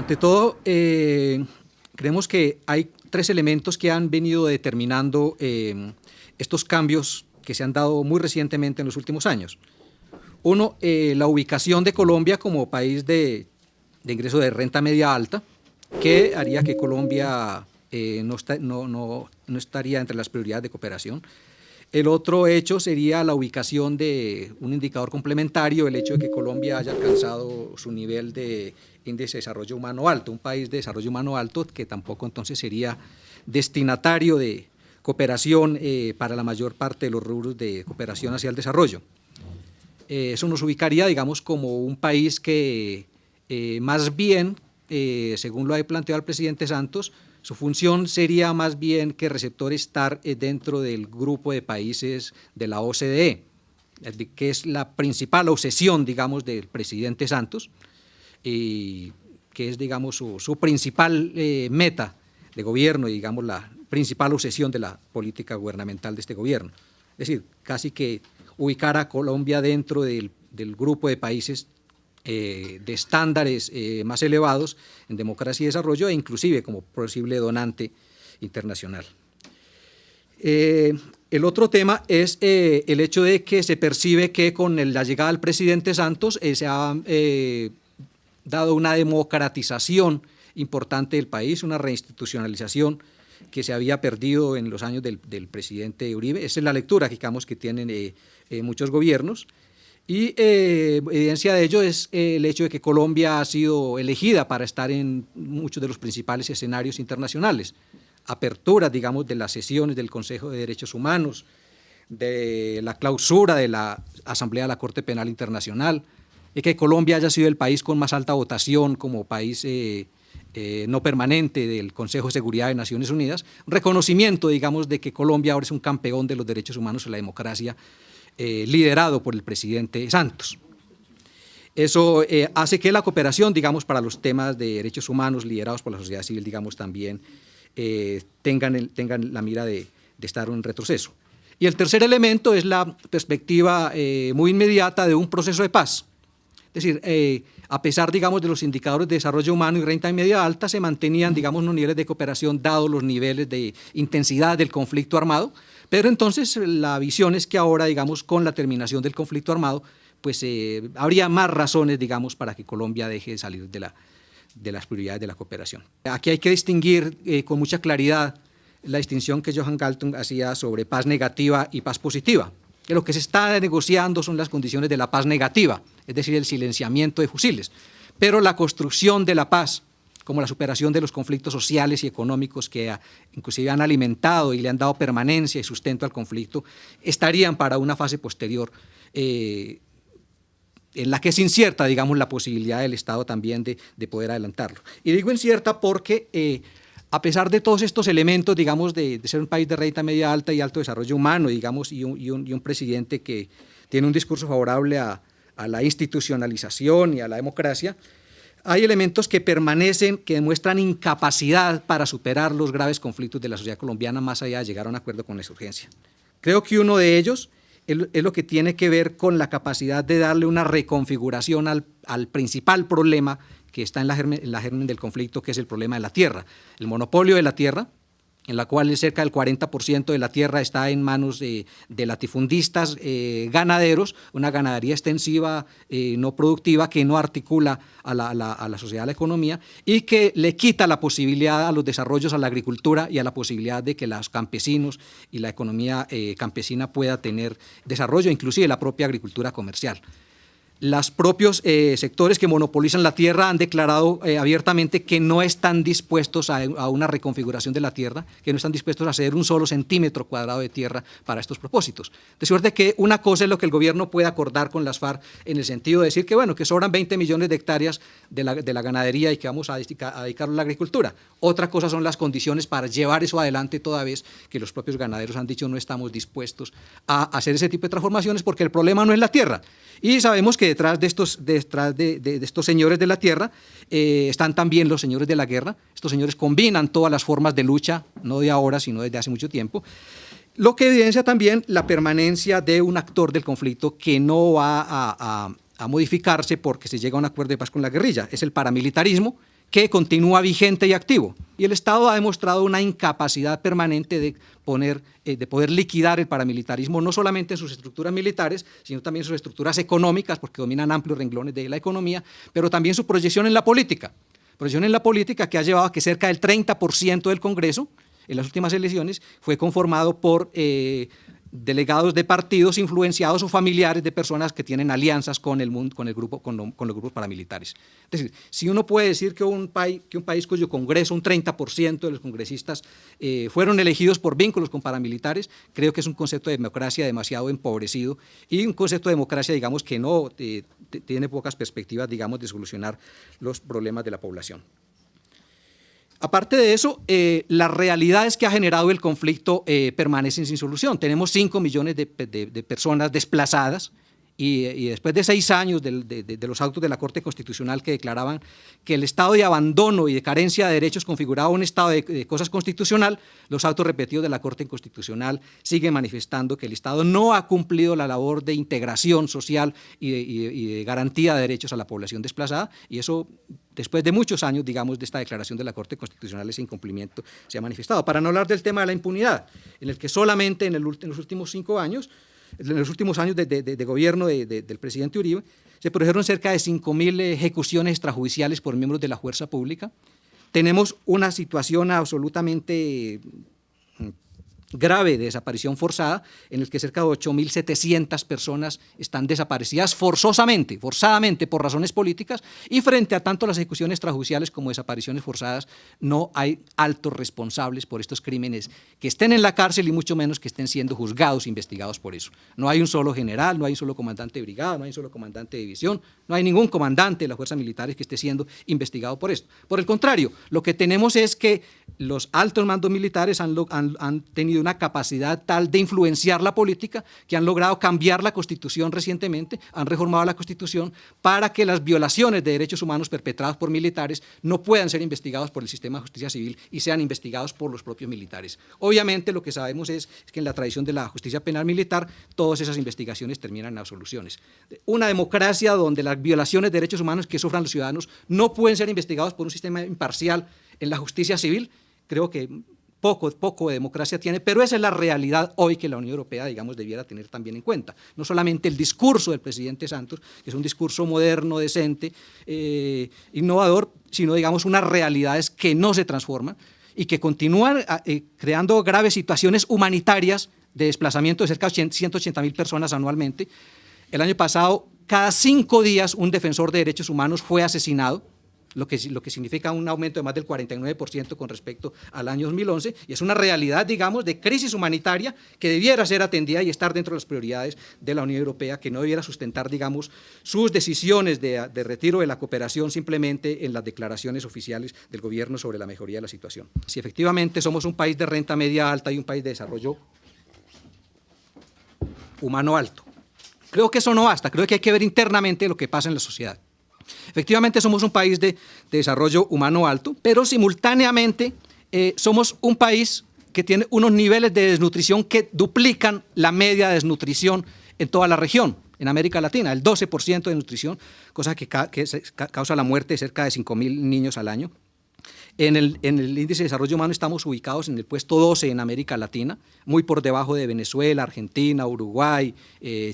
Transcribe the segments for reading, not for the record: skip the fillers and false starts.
Ante todo, creemos que hay tres elementos que han venido determinando estos cambios que se han dado muy recientemente en los últimos años. Uno, la ubicación de Colombia como país de ingreso de renta media alta, que haría que Colombia no estaría entre las prioridades de cooperación. El otro hecho sería la ubicación de un indicador complementario, el hecho de que Colombia haya alcanzado su nivel de índice de desarrollo humano alto, un país de desarrollo humano alto que tampoco entonces sería destinatario de cooperación para la mayor parte de los rubros de cooperación hacia el desarrollo. Eso nos ubicaría, digamos, como un país que más bien, según lo ha planteado el presidente Santos, su función sería más bien que receptor estar dentro del grupo de países de la OCDE, que es la principal obsesión, digamos, del presidente Santos, que es, digamos, su principal meta de gobierno y, digamos, la principal obsesión de la política gubernamental de este gobierno. Es decir, casi que ubicar a Colombia dentro del grupo de países de estándares más elevados en democracia y desarrollo, e inclusive como posible donante internacional. El otro tema es el hecho de que se percibe que con la llegada del presidente Santos se ha dado una democratización importante del país, una reinstitucionalización que se había perdido en los años del presidente Uribe. Esa es la lectura, digamos, que tienen muchos gobiernos. Y evidencia de ello es el hecho de que Colombia ha sido elegida para estar en muchos de los principales escenarios internacionales. Apertura, digamos, de las sesiones del Consejo de Derechos Humanos, de la clausura de la Asamblea de la Corte Penal Internacional, y que Colombia haya sido el país con más alta votación como país no permanente del Consejo de Seguridad de Naciones Unidas, reconocimiento, digamos, de que Colombia ahora es un campeón de los derechos humanos y la democracia, liderado por el presidente Santos. Eso hace que la cooperación, digamos, para los temas de derechos humanos liderados por la sociedad civil, digamos, también tengan la mira de estar en retroceso. Y el tercer elemento es la perspectiva muy inmediata de un proceso de paz. Es decir, a pesar, digamos, de los indicadores de desarrollo humano y renta media alta, se mantenían, digamos, unos niveles de cooperación dados los niveles de intensidad del conflicto armado, pero entonces la visión es que ahora, digamos, con la terminación del conflicto armado, pues habría más razones, digamos, para que Colombia deje de salir de las prioridades de la cooperación. Aquí hay que distinguir con mucha claridad la distinción que Johan Galtung hacía sobre paz negativa y paz positiva. Que lo que se está negociando son las condiciones de la paz negativa, es decir, el silenciamiento de fusiles, pero la construcción de la paz, como la superación de los conflictos sociales y económicos que inclusive han alimentado y le han dado permanencia y sustento al conflicto, estarían para una fase posterior en la que es incierta, digamos, la posibilidad del Estado también de poder adelantarlo. Y digo incierta porque a pesar de todos estos elementos, digamos, de ser un país de renta media alta y alto desarrollo humano, digamos, y un presidente que tiene un discurso favorable a la institucionalización y a la democracia, hay elementos que permanecen, que demuestran incapacidad para superar los graves conflictos de la sociedad colombiana más allá de llegar a un acuerdo con la insurgencia. Creo que uno de ellos es lo que tiene que ver con la capacidad de darle una reconfiguración al principal problema que está en la germen del conflicto, que es el problema de la tierra, el monopolio de la tierra, en la cual cerca del 40% de la tierra está en manos de latifundistas ganaderos, una ganadería extensiva, no productiva, que no articula a la sociedad, a la economía, y que le quita la posibilidad a los desarrollos, a la agricultura y a la posibilidad de que los campesinos y la economía campesina pueda tener desarrollo, inclusive la propia agricultura comercial. Los propios sectores que monopolizan la tierra han declarado abiertamente que no están dispuestos a una reconfiguración de la tierra, que no están dispuestos a ceder un solo centímetro cuadrado de tierra para estos propósitos. De suerte que una cosa es lo que el gobierno puede acordar con las FARC en el sentido de decir que, bueno, que sobran 20 millones de hectáreas de la ganadería y que vamos a dedicarlo a la agricultura. Otra cosa son las condiciones para llevar eso adelante, toda vez que los propios ganaderos han dicho no estamos dispuestos a hacer ese tipo de transformaciones porque el problema no es la tierra. Y sabemos que detrás de estos señores de la tierra están también los señores de la guerra. Estos señores combinan todas las formas de lucha, no de ahora, sino desde hace mucho tiempo, lo que evidencia también la permanencia de un actor del conflicto que no va a modificarse porque se llega a un acuerdo de paz con la guerrilla. Es el paramilitarismo, que continúa vigente y activo. Y el Estado ha demostrado una incapacidad permanente de poder liquidar el paramilitarismo, no solamente en sus estructuras militares, sino también en sus estructuras económicas, porque dominan amplios renglones de la economía, pero también su proyección en la política. Proyección en la política que ha llevado a que cerca del 30% del Congreso, en las últimas elecciones, fue conformado por delegados de partidos influenciados o familiares de personas que tienen alianzas con los grupos paramilitares. Es decir, si uno puede decir que un país cuyo Congreso, un 30% de los congresistas fueron elegidos por vínculos con paramilitares, creo que es un concepto de democracia demasiado empobrecido y un concepto de democracia, digamos, que no tiene pocas perspectivas, digamos, de solucionar los problemas de la población. Aparte de eso, las realidades que ha generado el conflicto permanecen sin solución. Tenemos 5 millones de personas desplazadas y después de 6 años de los autos de la Corte Constitucional que declaraban que el estado de abandono y de carencia de derechos configuraba un estado de cosas constitucional, los autos repetidos de la Corte Constitucional siguen manifestando que el Estado no ha cumplido la labor de integración social y de garantía de derechos a la población desplazada, y eso, después de muchos años, digamos, de esta declaración de la Corte Constitucional, ese incumplimiento se ha manifestado. Para no hablar del tema de la impunidad, en el que solamente en los últimos 5 años, en los últimos años de gobierno del presidente Uribe, se produjeron cerca de 5.000 ejecuciones extrajudiciales por miembros de la fuerza pública. Tenemos una situación absolutamente grave de desaparición forzada, en el que cerca de 8.700 personas están desaparecidas forzadamente por razones políticas, y frente a tanto las ejecuciones extrajudiciales como desapariciones forzadas, no hay altos responsables por estos crímenes que estén en la cárcel y mucho menos que estén siendo juzgados e investigados por eso. No hay un solo general, no hay un solo comandante de brigada, no hay un solo comandante de división, no hay ningún comandante de las fuerzas militares que esté siendo investigado por esto. Por el contrario, lo que tenemos es que los altos mandos militares han tenido una capacidad tal de influenciar la política que han logrado cambiar la Constitución recientemente, han reformado la Constitución para que las violaciones de derechos humanos perpetradas por militares no puedan ser investigados por el sistema de justicia civil y sean investigados por los propios militares. Obviamente lo que sabemos es que en la tradición de la justicia penal militar todas esas investigaciones terminan en absoluciones. Una democracia donde las violaciones de derechos humanos que sufran los ciudadanos no pueden ser investigados por un sistema imparcial en la justicia civil, creo que poco de democracia tiene, pero esa es la realidad hoy que la Unión Europea, digamos, debiera tener también en cuenta. No solamente el discurso del presidente Santos, que es un discurso moderno, decente, innovador, sino, digamos, unas realidades que no se transforman y que continúan creando graves situaciones humanitarias de desplazamiento de cerca de 180.000 personas anualmente. El año pasado, cada 5 días, un defensor de derechos humanos fue asesinado, lo que significa un aumento de más del 49% con respecto al año 2011, y es una realidad, digamos, de crisis humanitaria que debiera ser atendida y estar dentro de las prioridades de la Unión Europea, que no debiera sustentar, digamos, sus decisiones de retiro de la cooperación simplemente en las declaraciones oficiales del gobierno sobre la mejoría de la situación. Si efectivamente somos un país de renta media alta y un país de desarrollo humano alto, creo que eso no basta, creo que hay que ver internamente lo que pasa en la sociedad. Efectivamente somos un país de desarrollo humano alto, pero simultáneamente somos un país que tiene unos niveles de desnutrición que duplican la media de desnutrición en toda la región, en América Latina, el 12% de nutrición, cosa que causa la muerte de cerca de 5.000 niños al año. En el índice de desarrollo humano estamos ubicados en el puesto 12 en América Latina, muy por debajo de Venezuela, Argentina, Uruguay,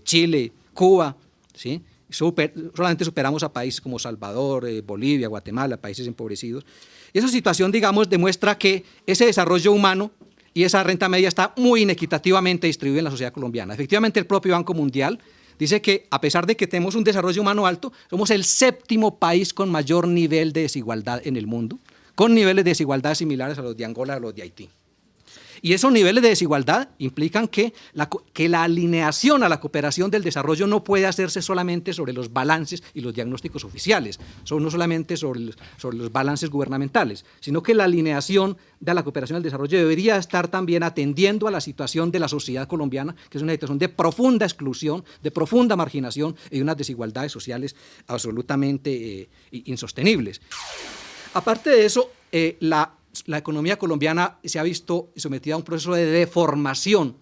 Chile, Cuba, ¿sí? Solamente superamos a países como Salvador, Bolivia, Guatemala, países empobrecidos. Y esa situación, digamos, demuestra que ese desarrollo humano y esa renta media está muy inequitativamente distribuida en la sociedad colombiana. Efectivamente, el propio Banco Mundial dice que, a pesar de que tenemos un desarrollo humano alto, somos el 7º país con mayor nivel de desigualdad en el mundo, con niveles de desigualdad similares a los de Angola, a los de Haití. Y esos niveles de desigualdad implican que la alineación a la cooperación del desarrollo no puede hacerse solamente sobre los balances y los diagnósticos oficiales, no solamente sobre los balances gubernamentales, sino que la alineación de la cooperación al desarrollo debería estar también atendiendo a la situación de la sociedad colombiana, que es una situación de profunda exclusión, de profunda marginación y de unas desigualdades sociales absolutamente insostenibles. Aparte de eso, la economía colombiana se ha visto sometida a un proceso de deformación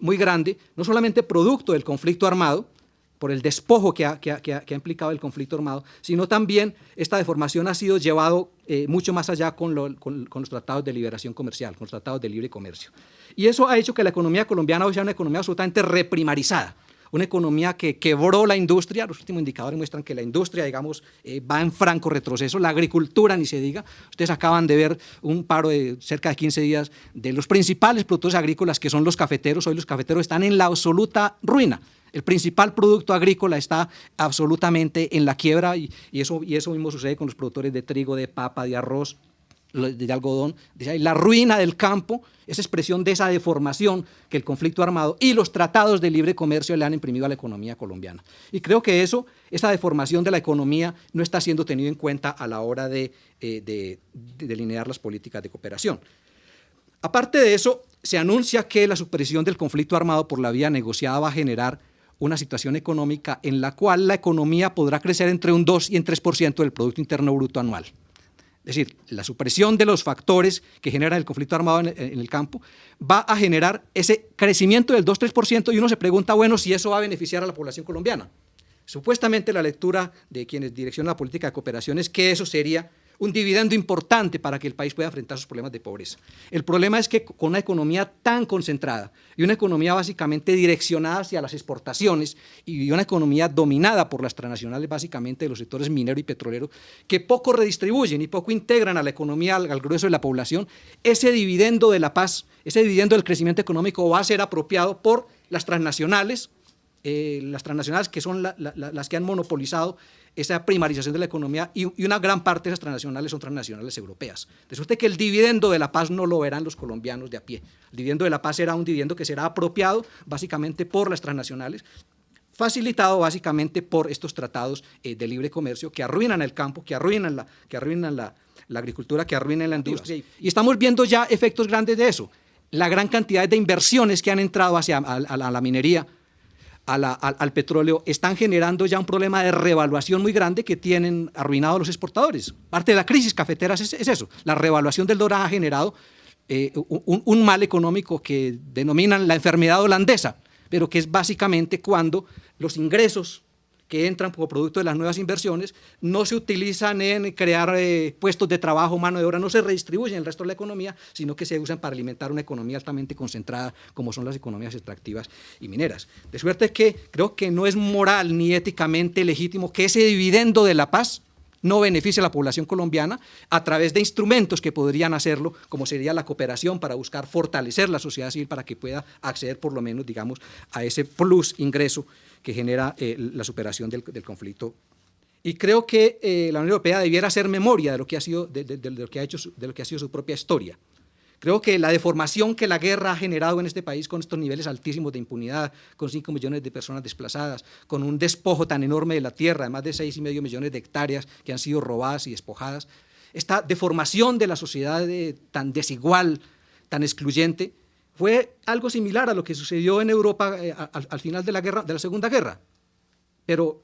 muy grande, no solamente producto del conflicto armado, por el despojo que ha implicado el conflicto armado, sino también esta deformación ha sido llevado mucho más allá con los tratados de liberación comercial, con los tratados de libre comercio. Y eso ha hecho que la economía colombiana hoy sea una economía absolutamente reprimarizada, una economía que quebró la industria. Los últimos indicadores muestran que la industria, digamos, va en franco retroceso, la agricultura ni se diga. Ustedes acaban de ver un paro de cerca de 15 días de los principales productores agrícolas, que son los cafeteros. Hoy los cafeteros están en la absoluta ruina. El principal producto agrícola está absolutamente en la quiebra y eso mismo sucede con los productores de trigo, de papa, de arroz, de algodón. La ruina del campo es expresión de esa deformación que el conflicto armado y los tratados de libre comercio le han imprimido a la economía colombiana. Y creo que esa deformación de la economía no está siendo tenida en cuenta a la hora de delinear las políticas de cooperación. Aparte de eso, se anuncia que la supresión del conflicto armado por la vía negociada va a generar una situación económica en la cual la economía podrá crecer entre un 2 y un 3% del Producto Interno Bruto anual. Es decir, la supresión de los factores que generan el conflicto armado en el campo va a generar ese crecimiento del 2-3% y uno se pregunta, bueno, si eso va a beneficiar a la población colombiana. Supuestamente la lectura de quienes direccionan la política de cooperación es que eso sería un dividendo importante para que el país pueda enfrentar sus problemas de pobreza. El problema es que con una economía tan concentrada y una economía básicamente direccionada hacia las exportaciones y una economía dominada por las transnacionales básicamente de los sectores minero y petrolero, que poco redistribuyen y poco integran a la economía al grueso de la población, ese dividendo de la paz, ese dividendo del crecimiento económico va a ser apropiado por las transnacionales que son las que han monopolizado esa primarización de la economía y una gran parte de esas transnacionales son transnacionales europeas. De suerte que el dividendo de la paz no lo verán los colombianos de a pie. El dividendo de la paz será un dividendo que será apropiado básicamente por las transnacionales, facilitado básicamente por estos tratados de libre comercio que arruinan el campo, que arruinan la agricultura, que arruinan la industria. Y estamos viendo ya efectos grandes de eso. La gran cantidad de inversiones que han entrado hacia la minería, al petróleo, están generando ya un problema de revaluación muy grande que tienen arruinados los exportadores. Parte de la crisis cafetera es eso. La revaluación del dólar ha generado un mal económico que denominan la enfermedad holandesa, pero que es básicamente cuando los ingresos que entran como producto de las nuevas inversiones no se utilizan en crear puestos de trabajo, mano de obra, no se redistribuyen en el resto de la economía, sino que se usan para alimentar una economía altamente concentrada como son las economías extractivas y mineras. De suerte que creo que no es moral ni éticamente legítimo que ese dividendo de la paz no beneficia a la población colombiana a través de instrumentos que podrían hacerlo, como sería la cooperación para buscar fortalecer la sociedad civil para que pueda acceder por lo menos, digamos, a ese plus ingreso que genera la superación del conflicto. Y creo que la Unión Europea debiera hacer memoria de lo que ha sido, de lo que ha sido su propia historia. Creo que la deformación que la guerra ha generado en este país con estos niveles altísimos de impunidad, con 5 millones de personas desplazadas, con un despojo tan enorme de la tierra, de más de 6,5 millones de hectáreas que han sido robadas y despojadas, esta deformación de la sociedad tan desigual, tan excluyente, fue algo similar a lo que sucedió en Europa al final de la Segunda Guerra. Pero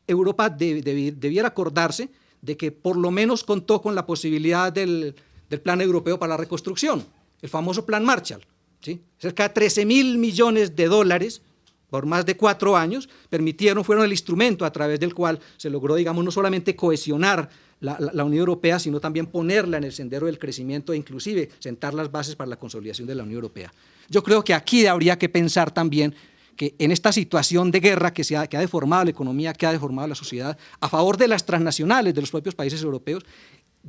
Europa debiera acordarse de que por lo menos contó con la posibilidad del Plan Europeo para la Reconstrucción, el famoso Plan Marshall, ¿sí? Cerca de 13.000 millones de dólares por más de 4 años fueron el instrumento a través del cual se logró, digamos, no solamente cohesionar la Unión Europea, sino también ponerla en el sendero del crecimiento e inclusive sentar las bases para la consolidación de la Unión Europea. Yo creo que aquí habría que pensar también que en esta situación de guerra que ha deformado la economía, que ha deformado la sociedad, a favor de las transnacionales de los propios países europeos,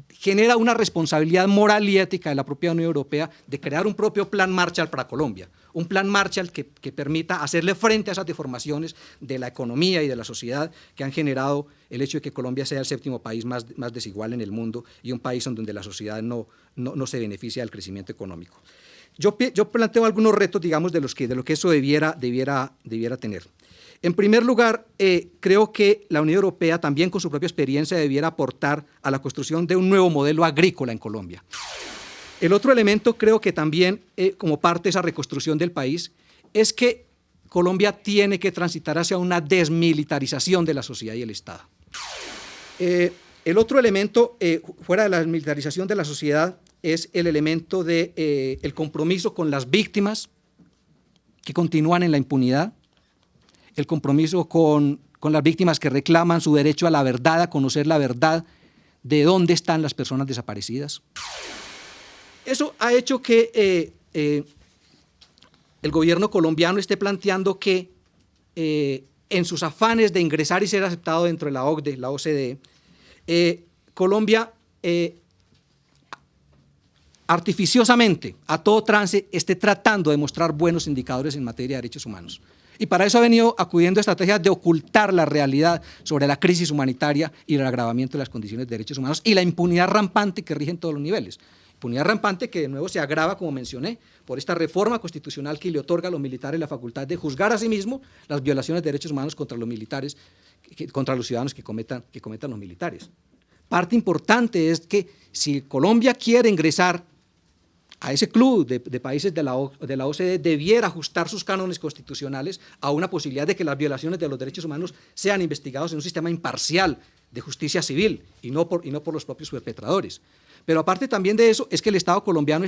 genera una responsabilidad moral y ética de la propia Unión Europea de crear un propio plan Marshall para Colombia, un plan Marshall que permita hacerle frente a esas deformaciones de la economía y de la sociedad que han generado el hecho de que Colombia sea el 7º país más desigual en el mundo y un país donde la sociedad no se beneficia del crecimiento económico. Yo planteo algunos retos, digamos, de lo que eso debiera tener. En primer lugar, creo que la Unión Europea también con su propia experiencia debiera aportar a la construcción de un nuevo modelo agrícola en Colombia. El otro elemento creo que también como parte de esa reconstrucción del país es que Colombia tiene que transitar hacia una desmilitarización de la sociedad y el Estado. El otro elemento fuera de la desmilitarización de la sociedad es el elemento del compromiso con las víctimas que continúan en la impunidad, el compromiso con las víctimas que reclaman su derecho a la verdad, a conocer la verdad de dónde están las personas desaparecidas. Eso ha hecho que el gobierno colombiano esté planteando que en sus afanes de ingresar y ser aceptado dentro de la OCDE, la OCDE, Colombia artificiosamente, a todo trance, esté tratando de mostrar buenos indicadores en materia de derechos humanos. Y para eso ha venido acudiendo a estrategias de ocultar la realidad sobre la crisis humanitaria y el agravamiento de las condiciones de derechos humanos y la impunidad rampante que rige en todos los niveles. Impunidad rampante que de nuevo se agrava, como mencioné, por esta reforma constitucional que le otorga a los militares la facultad de juzgar a sí mismo las violaciones de derechos humanos contra los militares, contra los ciudadanos que cometan los militares. Parte importante es que si Colombia quiere ingresar a ese club de países de la OCDE, debiera ajustar sus cánones constitucionales a una posibilidad de que las violaciones de los derechos humanos sean investigados en un sistema imparcial de justicia civil y no por los propios perpetradores. Pero aparte también de eso, es que el Estado colombiano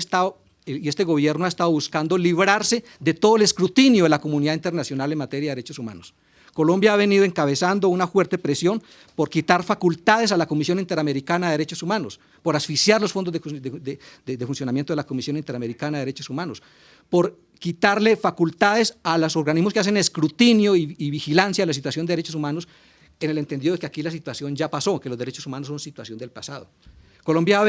y este gobierno ha estado buscando librarse de todo el escrutinio de la comunidad internacional en materia de derechos humanos. Colombia ha venido encabezando una fuerte presión por quitar facultades a la Comisión Interamericana de Derechos Humanos, por asfixiar los fondos de funcionamiento de la Comisión Interamericana de Derechos Humanos, por quitarle facultades a los organismos que hacen escrutinio y vigilancia de la situación de derechos humanos, en el entendido de que aquí la situación ya pasó, que los derechos humanos son situación del pasado. Colombia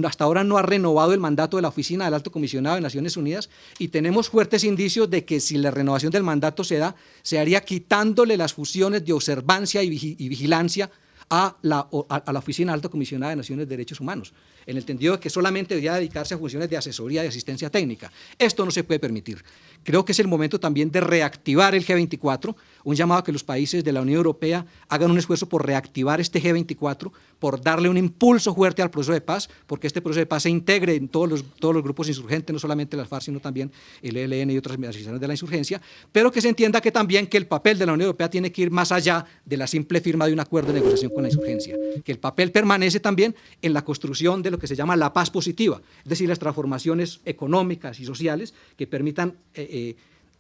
hasta ahora no ha renovado el mandato de la Oficina del Alto Comisionado de Naciones Unidas y tenemos fuertes indicios de que si la renovación del mandato se da, se haría quitándole las funciones de observancia y vigilancia a la Oficina del Alto Comisionado de Naciones de Derechos Humanos, en el entendido de que solamente debería dedicarse a funciones de asesoría y asistencia técnica. Esto no se puede permitir. Creo que es el momento también de reactivar el G24, un llamado a que los países de la Unión Europea hagan un esfuerzo por reactivar este G24, por darle un impulso fuerte al proceso de paz, porque este proceso de paz se integre en todos los grupos insurgentes, no solamente las FARC, sino también el ELN y otras organizaciones de la insurgencia, pero que se entienda que también que el papel de la Unión Europea tiene que ir más allá de la simple firma de un acuerdo de negociación con la insurgencia, que el papel permanece también en la construcción de lo que se llama la paz positiva, es decir, las transformaciones económicas y sociales que permitan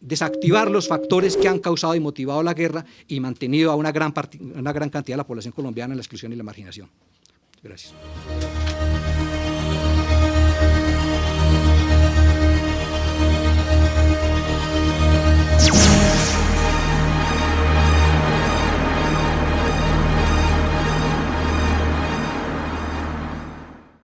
desactivar los factores que han causado y motivado la guerra y mantenido a una gran cantidad de la población colombiana en la exclusión y la marginación. Gracias.